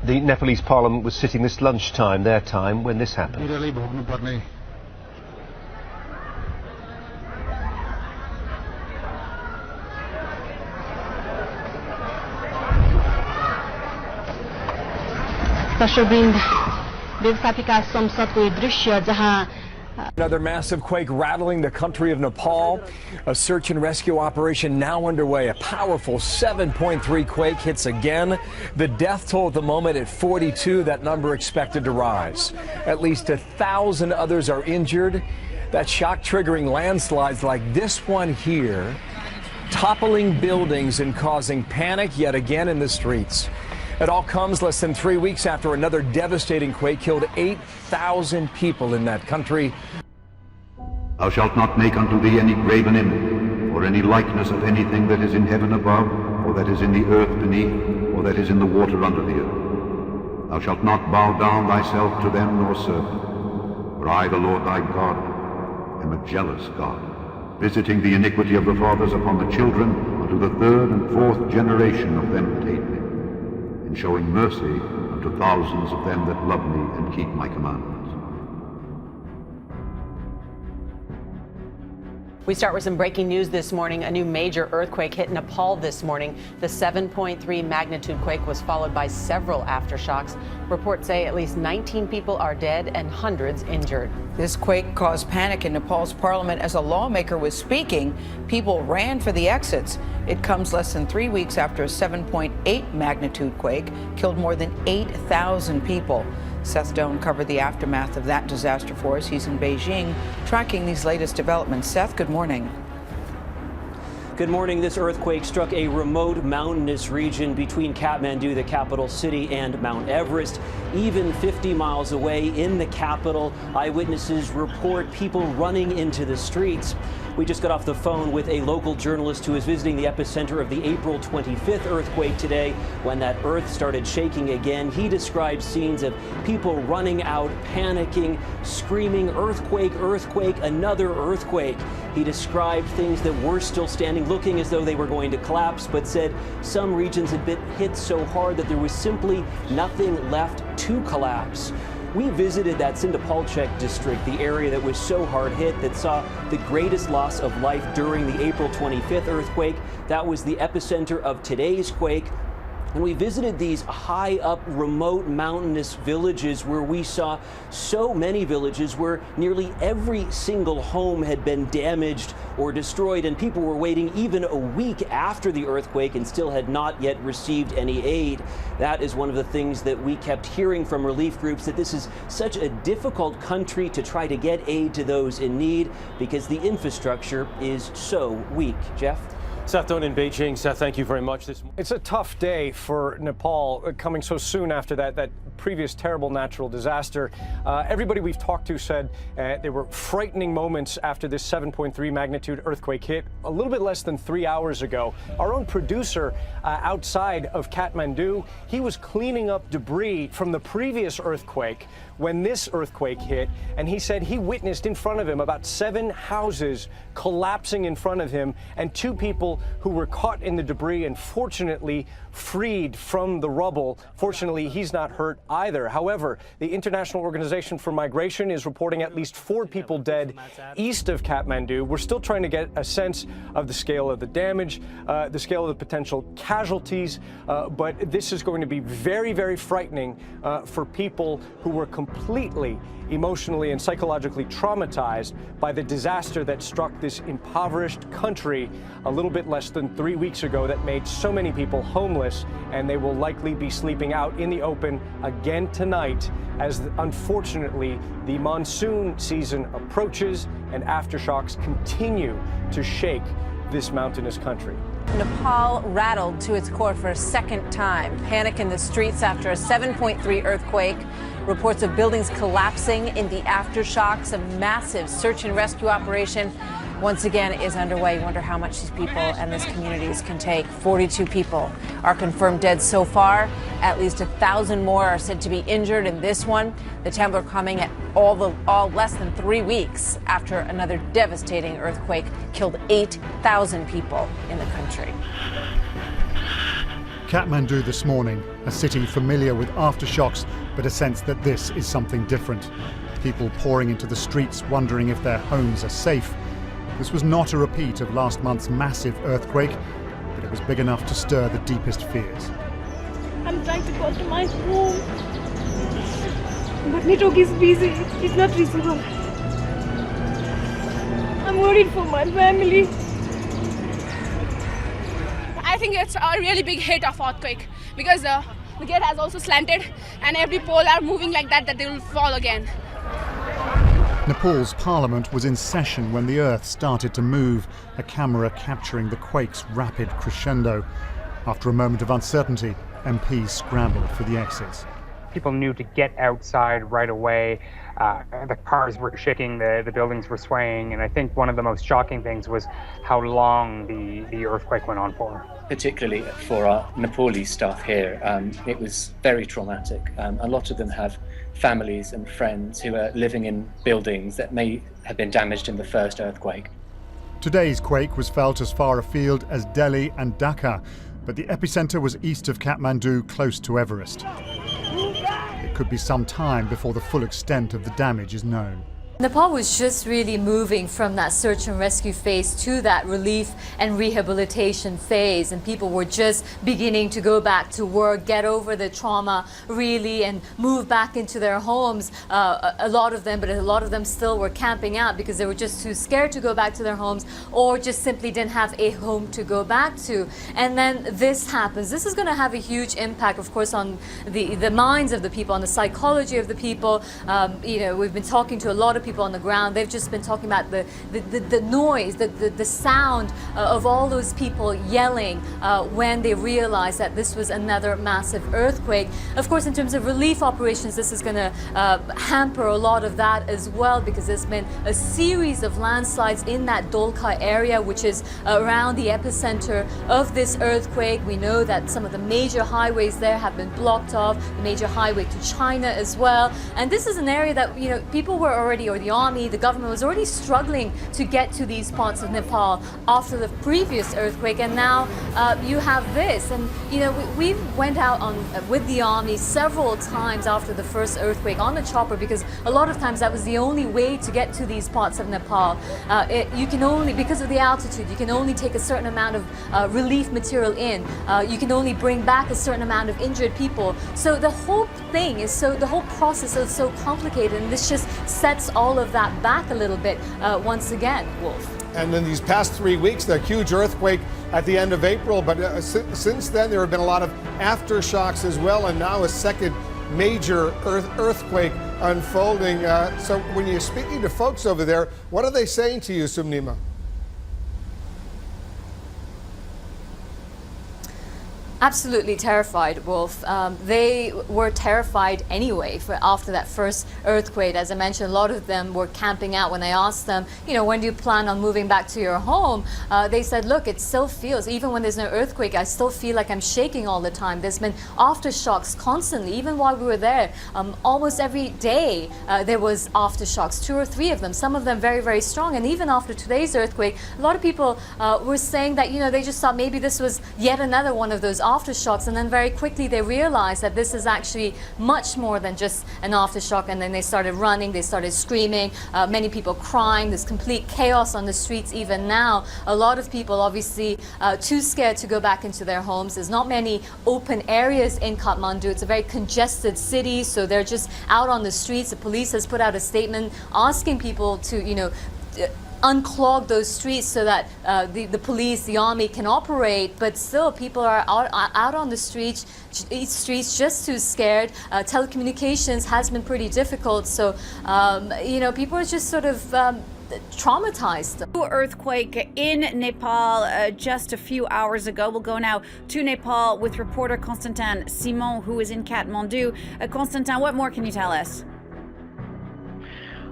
The Nepalese Parliament was sitting this lunchtime, their time, when this happened. Another massive quake rattling the country of Nepal. A search and rescue operation now underway. A powerful 7.3 quake hits again. The death toll at the moment at 42. That number expected to rise. At least 1,000 others are injured. That shock triggering landslides like this one here, toppling buildings and causing panic yet again in the streets. It all comes less than 3 weeks after another devastating quake killed 8,000 people in that country. Thou shalt not make unto thee any graven image, or any likeness of anything that is in heaven above, or that is in the earth beneath, or that is in the water under the earth. Thou shalt not bow down thyself to them nor serve them. For I, the Lord thy God, am a jealous God, visiting the iniquity of the fathers upon the children unto the third and fourth generation of them that hate me, and showing mercy unto thousands of them that love me and keep my commandments. We start with some breaking news this morning. A new major earthquake hit Nepal this morning. The 7.3 magnitude quake was followed by several aftershocks. Reports say at least 19 people are dead and hundreds injured. This quake caused panic in Nepal's parliament as a lawmaker was speaking. People ran for the exits. It comes less than 3 weeks after a 7.8 magnitude quake killed more than 8,000 people. Seth Doan covered the aftermath of that disaster for us. He's in Beijing tracking these latest developments. Seth, good morning. Good morning. This earthquake struck a remote mountainous region between Kathmandu, the capital city, and Mount Everest. Even 50 miles away in the capital, eyewitnesses report people running into the streets. We just got off the phone with a local journalist who is visiting the epicenter of the April 25th earthquake today when that earth started shaking again. He described scenes of people running out, panicking, screaming, "Earthquake, earthquake, another earthquake." He described things that were still standing, looking as though they were going to collapse, but said some regions had been hit so hard that there was simply nothing left to collapse. We visited that Sindapalchek district, the area that was so hard hit that saw the greatest loss of life during the April 25th earthquake. That was the epicenter of today's quake. And we visited these high up remote mountainous villages where we saw so many villages where nearly every single home had been damaged or destroyed, and people were waiting even a week after the earthquake and still had not yet received any aid. That is one of the things that we kept hearing from relief groups, that this is such a difficult country to try to get aid to those in need because the infrastructure is so weak. Jeff? Seth Doan in Beijing. Seth, thank you very much. It's a tough day for Nepal, coming so soon after that previous terrible natural disaster. Everybody we've talked to said there were frightening moments after this 7.3 magnitude earthquake hit a little bit less than 3 hours ago. Our own producer outside of Kathmandu, he was cleaning up debris from the previous earthquake when this earthquake hit, and he said he witnessed in front of him about 7 houses collapsing in front of him and 2 people who were caught in the debris and fortunately freed from the rubble. Fortunately, he's not hurt either. However, the International Organization for Migration is reporting at least 4 people dead east of Kathmandu. We're still trying to get a sense of the scale of the damage, the scale of the potential casualties, but this is going to be very, very frightening for people who were completely emotionally and psychologically traumatized by the disaster that struck this impoverished country a little bit less than 3 weeks ago that made so many people homeless, and they will likely be sleeping out in the open again tonight as, unfortunately, the monsoon season approaches and aftershocks continue to shake this mountainous country. Nepal rattled to its core for a second time. Panic in the streets after a 7.3 earthquake. Reports of buildings collapsing in the aftershocks. A massive search and rescue operation once again is underway. You wonder how much these people and these communities can take. 42 people are confirmed dead so far. At least 1,000 more are said to be injured in this one. The Templar coming at all less than 3 weeks after another devastating earthquake killed 8,000 people in the country. Kathmandu this morning, a city familiar with aftershocks, but a sense that this is something different. People pouring into the streets, wondering if their homes are safe. This was not a repeat of last month's massive earthquake, but it was big enough to stir the deepest fears. I'm trying to go to my home, but network is busy. It's not reachable. I'm worried for my family. I think it's a really big hit of earthquake because the gate has also slanted and every pole are moving like that they will fall again. Nepal's parliament was in session when the earth started to move, a camera capturing the quake's rapid crescendo. After a moment of uncertainty, MPs scrambled for the exits. People knew to get outside right away. The cars were shaking, the buildings were swaying, and I think one of the most shocking things was how long the earthquake went on for. Particularly for our Nepalese staff here, it was very traumatic. A lot of them have families and friends who are living in buildings that may have been damaged in the first earthquake. Today's quake was felt as far afield as Delhi and Dhaka, but the epicenter was east of Kathmandu, close to Everest. It could be some time before the full extent of the damage is known. Nepal was just really moving from that search and rescue phase to that relief and rehabilitation phase, and people were just beginning to go back to work, get over the trauma really, and move back into their homes. A lot of them still were camping out because they were just too scared to go back to their homes, or just simply didn't have a home to go back to. And then this happens. This is going to have a huge impact, of course, on the minds of the people, on the psychology of the people. We've been talking to a lot of people on the ground. They've just been talking about the noise, the sound of all those people yelling when they realized that this was another massive earthquake. Of course, in terms of relief operations, this is going to hamper a lot of that as well, because there's been a series of landslides in that Dolka area, which is around the epicenter of this earthquake. We know that some of the major highways there have been blocked off, the major highway to China as well. And this is an area that, people were already, or the army, the government was already struggling to get to these parts of Nepal after the previous earthquake, and now you have this. And we went out with the army several times after the first earthquake on the chopper, because a lot of times that was the only way to get to these parts of Nepal. You can only, because of the altitude, you can only take a certain amount of relief material in. You can only bring back a certain amount of injured people. So the whole process is so complicated, and this just sets all of that back a little bit once again, Wolf. And in these past 3 weeks, the huge earthquake at the end of April, but since then there have been a lot of aftershocks as well, and now a second major earthquake unfolding. So when you're speaking to folks over there, what are they saying to you, Sumnima? Absolutely terrified, Wolf. They were terrified anyway after that first earthquake. As I mentioned, a lot of them were camping out. When I asked them, when do you plan on moving back to your home? They said, look, it still feels, even when there's no earthquake, I still feel like I'm shaking all the time. There's been aftershocks constantly, even while we were there. Almost every day there was aftershocks, 2 or 3 of them, some of them very, very strong. And even after today's earthquake, a lot of people were saying that, they just thought maybe this was yet another one of those aftershocks, and then very quickly they realized that this is actually much more than just an aftershock, and then they started running, they started screaming, many people crying. There's complete chaos on the streets even now. A lot of people obviously too scared to go back into their homes. There's not many open areas in Kathmandu. It's a very congested city, so they're just out on the streets. The police has put out a statement asking people to, unclog those streets so that the police, the army can operate, but still people are out on the streets just too scared. Telecommunications has been pretty difficult, so people are just sort of traumatized. Earthquake in Nepal just a few hours ago. We'll go now to Nepal with reporter Constantin Simon, who is in Kathmandu. Constantin, what more can you tell us?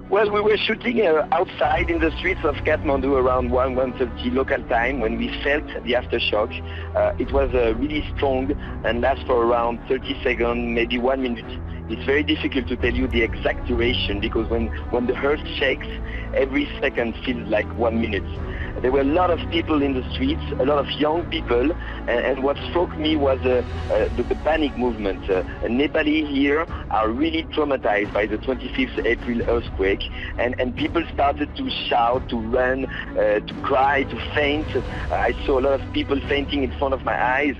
Well, we were shooting outside in the streets of Kathmandu around 1:30 local time when we felt the aftershock. It was really strong and lasts for around 30 seconds, maybe 1 minute. It's very difficult to tell you the exact duration, because when the earth shakes, every second feels like 1 minute. there were a lot of people in the streets, a lot of young people, and what struck me was the panic movement. Nepali here are really traumatized by the 25th April earthquake, and people started to shout, to run, to cry, to faint. I saw a lot of people fainting in front of my eyes.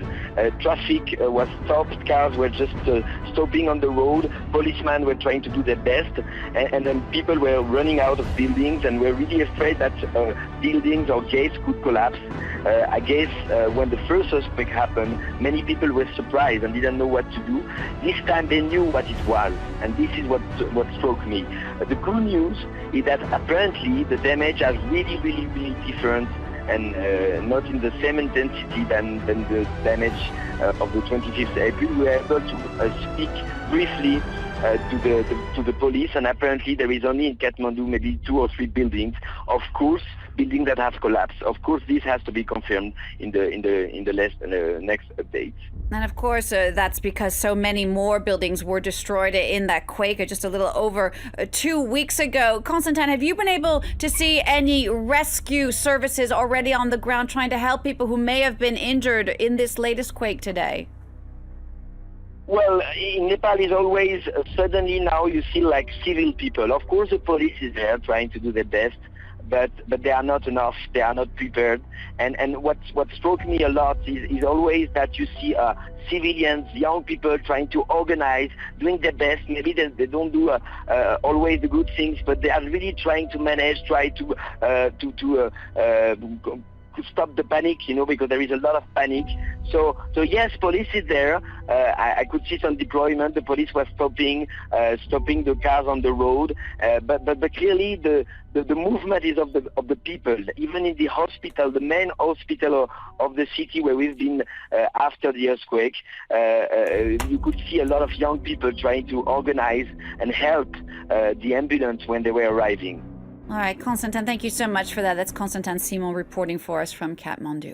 Traffic was stopped, cars were just stopping on the road, policemen were trying to do their best, and then people were running out of buildings and were really afraid that buildings or gates could collapse. I guess when the first earthquake happened, many people were surprised and didn't know what to do. This time they knew what it was, and this is what struck me. The good news is that apparently the damage is really different and not in the same intensity than the damage of the 25th April. We were able to speak briefly to the police, and apparently there is only in Kathmandu maybe 2 or 3 buildings. Of course, buildings that have collapsed. Of course, this has to be confirmed in the next updates. And of course, that's because so many more buildings were destroyed in that quake just a little over 2 weeks ago. Constantin, have you been able to see any rescue services already on the ground trying to help people who may have been injured in this latest quake today? Well, in Nepal is always suddenly now you see like civil people. Of course, the police is there trying to do their best, but they are not enough. They are not prepared. And what struck me a lot is always that you see civilians, young people trying to organize, doing their best. Maybe they don't do always the good things, but they are really trying to manage, try to stop the panic, because there is a lot of panic. So yes, police is there. I could see some deployment. The police was stopping the cars on the road. But clearly the movement is of the people. Even in the hospital, the main hospital of the city where we've been after the earthquake, you could see a lot of young people trying to organize and help the ambulance when they were arriving. All right, Constantin, thank you so much for that. That's Constantin Simon reporting for us from Kathmandu.